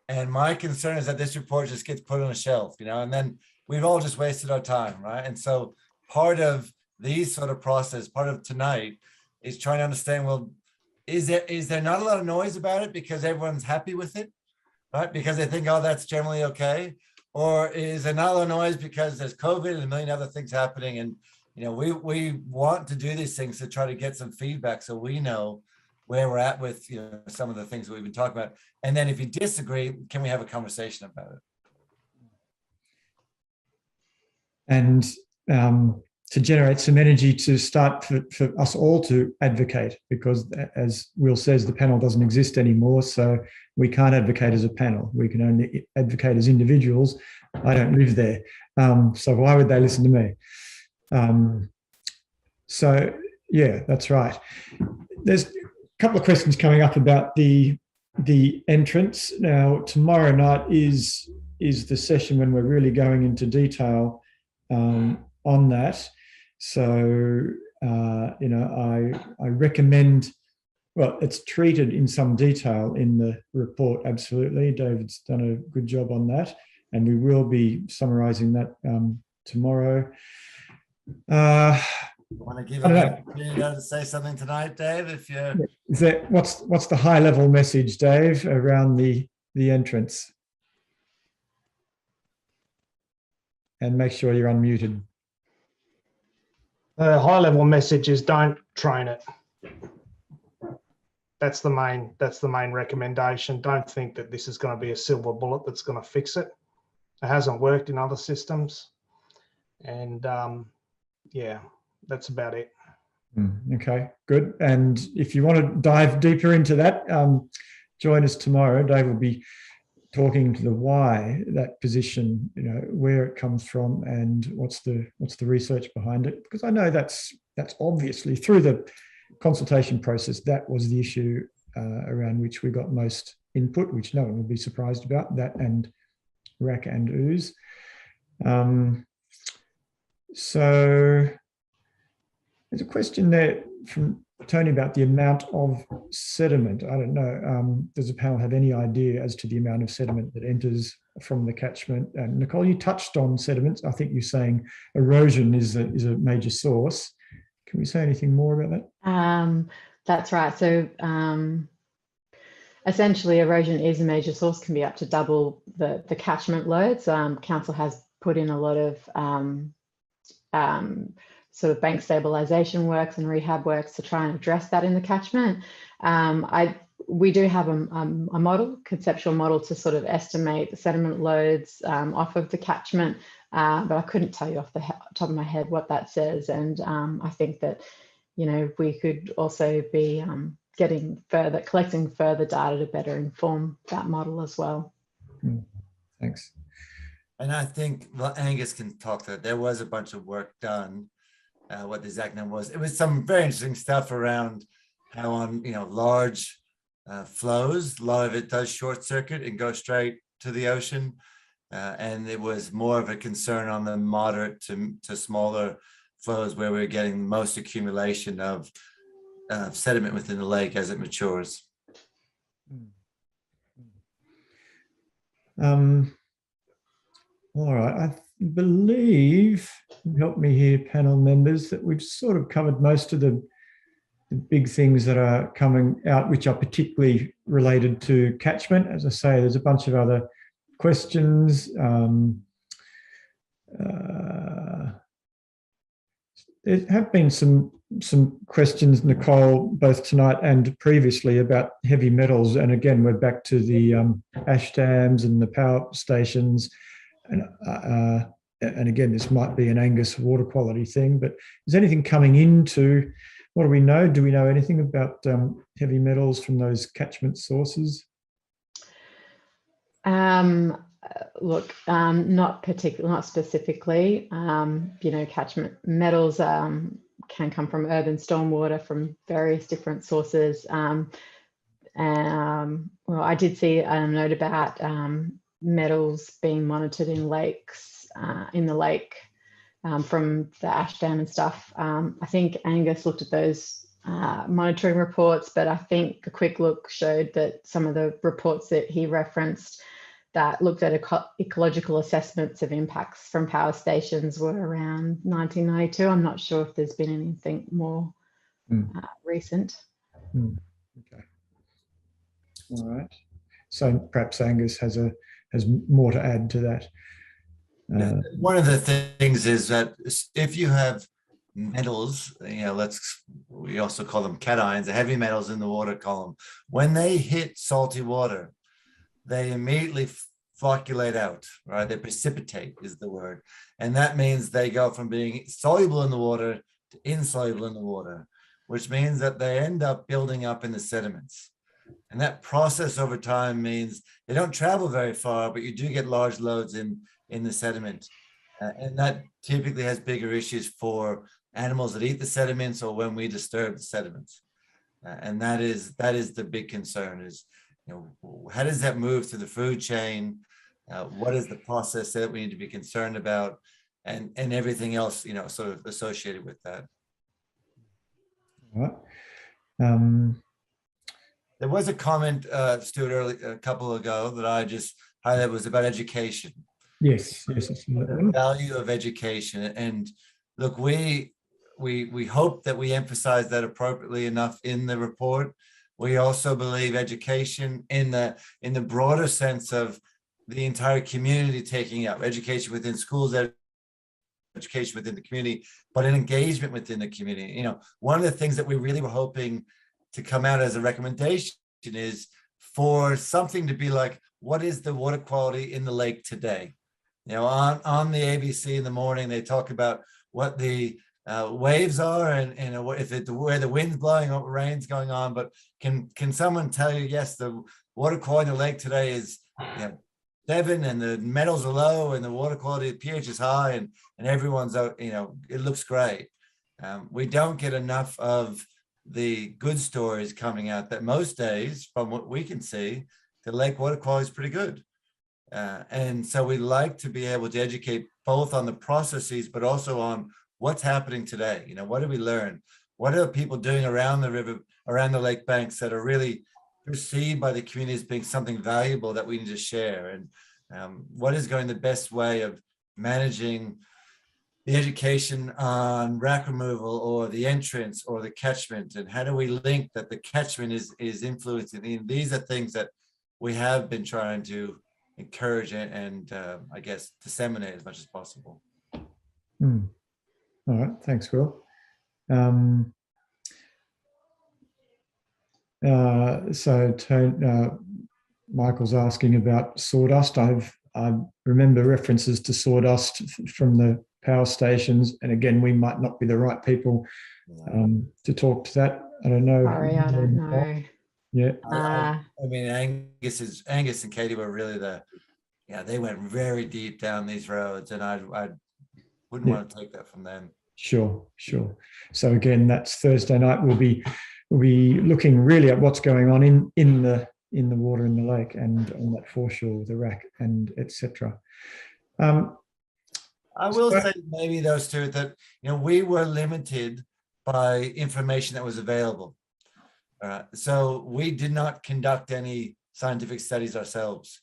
And my concern is that this report just gets put on a shelf, and then we've all just wasted our time, right? And so part of these sort of process, part of tonight, is trying to understand, well, is there not a lot of noise about it because everyone's happy with it, right? Because they think, oh, that's generally okay. Or is there not a lot of noise because there's COVID and a million other things happening? And, we want to do these things to try to get some feedback so we know where we're at with, some of the things that we've been talking about. And then if you disagree, can we have a conversation about it? And to generate some energy to start for us all to advocate, because as Will says, the panel doesn't exist anymore, so we can't advocate as a panel. We can only advocate as individuals. I don't live there, so why would they listen to me? So yeah, that's right. There's a couple of questions coming up about the entrance. Now, tomorrow night is the session when we're really going into detail on that. So, I recommend, well, it's treated in some detail in the report, absolutely. David's done a good job on that, and we will be summarising that tomorrow. Want to give an opportunity to say something tonight, Dave? Is that what's the high level message, Dave, around the entrance? And make sure you're unmuted. The high level message is don't train it. That's the main recommendation. Don't think that this is going to be a silver bullet that's going to fix it. It hasn't worked in other systems. And yeah, that's about it. Okay, good. And if you want to dive deeper into that, join us tomorrow. Dave will be talking to the why that position, where it comes from and what's the research behind it. Because I know that's obviously through the consultation process, that was the issue around which we got most input, which no one will be surprised about, that and RAC and ooze. So there's a question there from Tony about the amount of sediment. I don't know. Does the panel have any idea as to the amount of sediment that enters from the catchment? And Nicole, you touched on sediments. I think you're saying erosion is a major source. Can we say anything more about that? That's right. So essentially, erosion is a major source, can be up to double the catchment loads. Council has put in a lot of sort of bank stabilisation works and rehab works to try and address that in the catchment. We do have a conceptual model to sort of estimate the sediment loads off of the catchment, but I couldn't tell you off the top of my head what that says. And I think that, we could also be collecting further data to better inform that model as well. Thanks. And I think Angus can talk to that. There was a bunch of work done. What the exact number was. It was some very interesting stuff around how on large flows, a lot of it does short circuit and go straight to the ocean. And it was more of a concern on the moderate to smaller flows where we're getting most accumulation of sediment within the lake as it matures. All right, I believe, help me here, panel members, that we've sort of covered most of the big things that are coming out, which are particularly related to catchment. As I say, there's a bunch of other questions. There have been some questions, Nicole, both tonight and previously, about heavy metals. And again, we're back to the ash dams and the power stations. And again, this might be an Angus water quality thing, but is anything coming into, what do we know? Do we know anything about heavy metals from those catchment sources? Look, not specifically. Catchment metals can come from urban stormwater from various different sources. Well, I did see a note about metals being monitored in lakes, in the lake from the ash dam and stuff. I think Angus looked at those monitoring reports, but I think a quick look showed that some of the reports that he referenced that looked at ecological assessments of impacts from power stations were around 1992. I'm not sure if there's been anything more recent. Okay. All right. So perhaps Angus has more to add to that. One of the things is that if you have metals, we also call them cations, the heavy metals in the water column, when they hit salty water, they immediately flocculate out, right? They precipitate is the word. And that means they go from being soluble in the water to insoluble in the water, which means that they end up building up in the sediments. And that process over time means they don't travel very far, but you do get large loads in the sediment. And that typically has bigger issues for animals that eat the sediments or when we disturb the sediments. And that is the big concern is, how does that move through the food chain? What is the process that we need to be concerned about, and everything else, sort of associated with that. All right. There was a comment, Stuart, earlier a couple ago that I just highlighted, was about education. Yes. The value of education, and look, we hope that we emphasize that appropriately enough in the report. We also believe education in the broader sense of the entire community taking up education within schools, education within the community, but an engagement within the community. One of the things that we really were hoping to come out as a recommendation is for something to be like, what is the water quality in the lake today? On the ABC in the morning, they talk about what the waves are and if where the wind's blowing or rain's going on, but can someone tell you, yes, the water quality in the lake today is 7 and the metals are low and the water quality of pH is high and everyone's it looks great. We don't get enough of the good stories coming out that most days, from what we can see, the lake water quality is pretty good. And so we like to be able to educate both on the processes, but also on what's happening today. What did we learn? What are people doing around the river, around the lake banks that are really perceived by the community as being something valuable that we need to share? And what is going the best way of managing the education on rack removal or the entrance or the catchment? And how do we link that the catchment is influencing? These are things that we have been trying to encourage and I guess disseminate as much as possible. All right, thanks, Will. Michael's asking about sawdust. I remember references to sawdust from the power stations, and again, we might not be the right people to talk to that. I don't know. Sorry, I don't know. Yeah. I mean, Angus and Katie were really they went very deep down these roads, and I wouldn't want to take that from them. Sure. So again, that's Thursday night. We'll be looking really at what's going on in the water in the lake and on that foreshore, the rack, and etc. I will say maybe those two that we were limited by information that was available. So we did not conduct any scientific studies ourselves,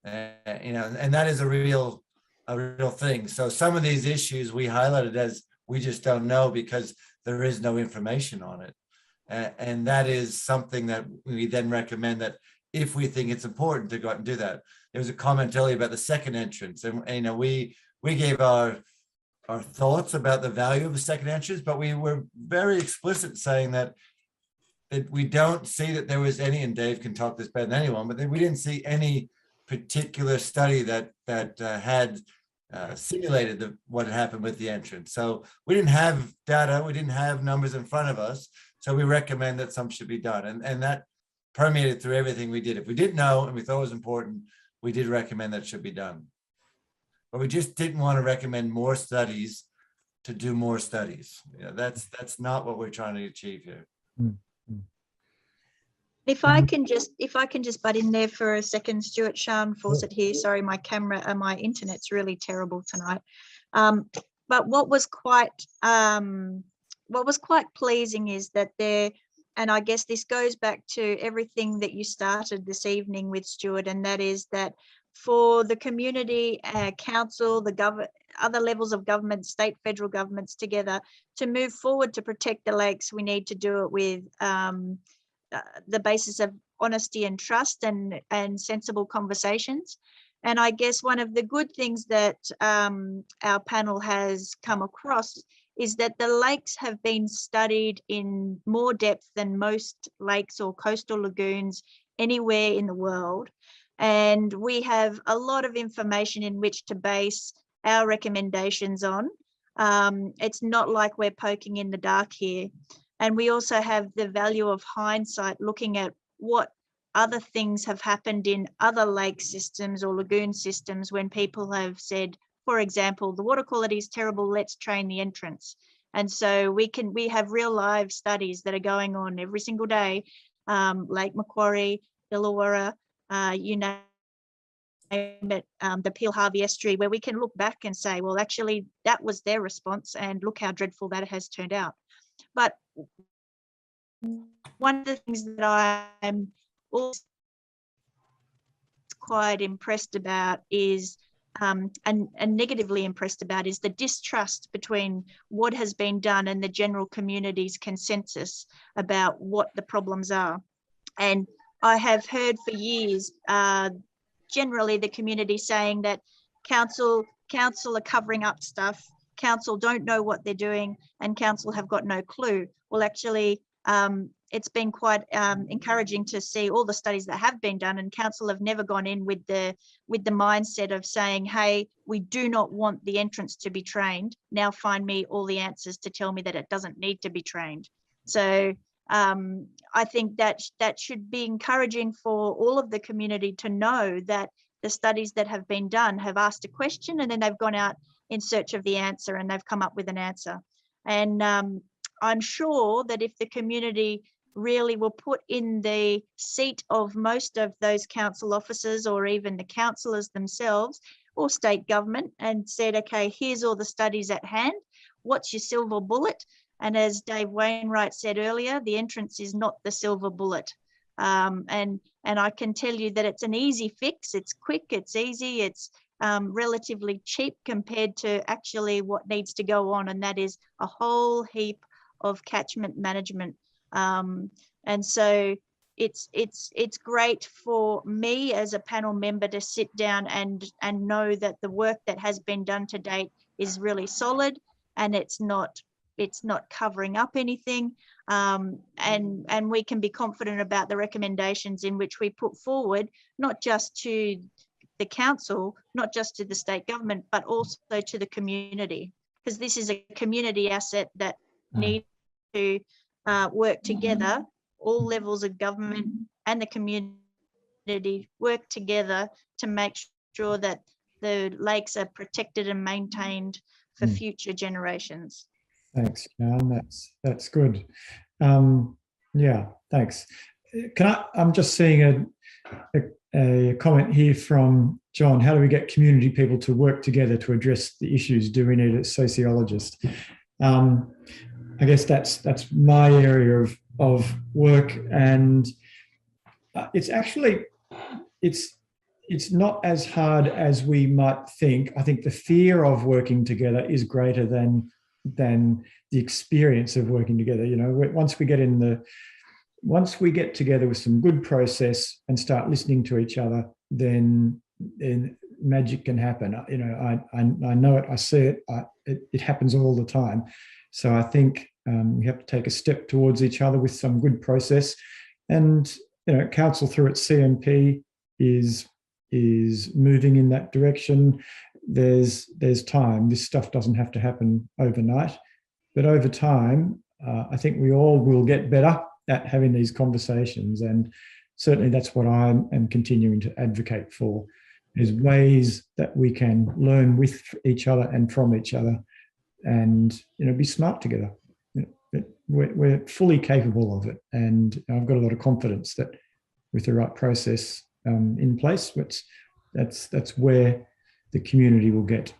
and that is a real thing. So some of these issues we highlighted as we just don't know because there is no information on it. And that is something that we then recommend that if we think it's important to go out and do that. There was a comment earlier about the second entrance, and you know, we gave our thoughts about the value of the second entrance, but we were very explicit saying that we don't see that there was any, and Dave can talk this better than anyone, but we didn't see any particular study that had simulated what had happened with the entrance. So we didn't have data, we didn't have numbers in front of us. So we recommend that some should be done. And that permeated through everything we did. If we didn't know and we thought it was important, we did recommend that it should be done. But we just didn't want to recommend more studies to do more studies. Yeah, that's not what we're trying to achieve here. If I can just butt in there for a second, Stuart. Sean Fawcett here. Sorry, my camera and my internet's really terrible tonight. But what was quite pleasing is that there, and I guess this goes back to everything that you started this evening with, Stuart, and that is that for the community, council, other levels of government, state, federal governments together to move forward to protect the lakes, we need to do it with the basis of honesty and trust and sensible conversations. And I guess one of the good things that our panel has come across is that the lakes have been studied in more depth than most lakes or coastal lagoons anywhere in the world. And we have a lot of information in which to base our recommendations on. It's not like we're poking in the dark here. And we also have the value of hindsight, looking at what other things have happened in other lake systems or lagoon systems when people have said, for example, the water quality is terrible, let's train the entrance. And so we have real live studies that are going on every single day, Lake Macquarie, Illawarra, you name it, the Peel Harvey Estuary, where we can look back and say, well, actually, that was their response and look how dreadful that has turned out. But one of the things that I'm also quite impressed about is, and negatively impressed about, is the distrust between what has been done and the general community's consensus about what the problems are. And I have heard for years, generally the community saying that council are covering up stuff, council don't know what they're doing, and council have got no clue. Well, actually, it's been quite encouraging to see all the studies that have been done, and council have never gone in with the mindset of saying, hey, we do not want the entrance to be trained. Now find me all the answers to tell me that it doesn't need to be trained. So I think that should be encouraging for all of the community to know that the studies that have been done have asked a question and then they've gone out in search of the answer and they've come up with an answer. And I'm sure that if the community really were put in the seat of most of those council officers or even the councillors themselves or state government and said, okay, here's all the studies at hand, what's your silver bullet? And as Dave Wainwright said earlier, the entrance is not the silver bullet. And I can tell you that it's an easy fix. It's quick, it's easy, it's relatively cheap compared to actually what needs to go on. And that is a whole heap of catchment management. And so it's great for me as a panel member to sit down and know that the work that has been done to date is really solid and it's not covering up anything, and we can be confident about the recommendations in which we put forward, not just to the council, not just to the state government, but also to the community, because this is a community asset that needs to work together. All levels of government and the community work together to make sure that the lakes are protected and maintained for future generations. Thanks, Jan. That's good. Yeah, thanks. I'm just seeing a comment here from John. How do we get community people to work together to address the issues? Do we need a sociologist? I guess that's my area of work, and it's not as hard as we might think. I think the fear of working together is greater than the experience of working together. You know, once we get together with some good process and start listening to each other, then magic can happen. You know, I know it, I see it, it happens all the time. So I think we have to take a step towards each other with some good process. And, you know, council through its CMP is moving in that direction. There's time. This stuff doesn't have to happen overnight, but over time, I think we all will get better at having these conversations. And certainly that's what I am continuing to advocate for, is ways that we can learn with each other and from each other, and, you know, be smart together. We're fully capable of it, and I've got a lot of confidence that with the right process in place, that's where the community will get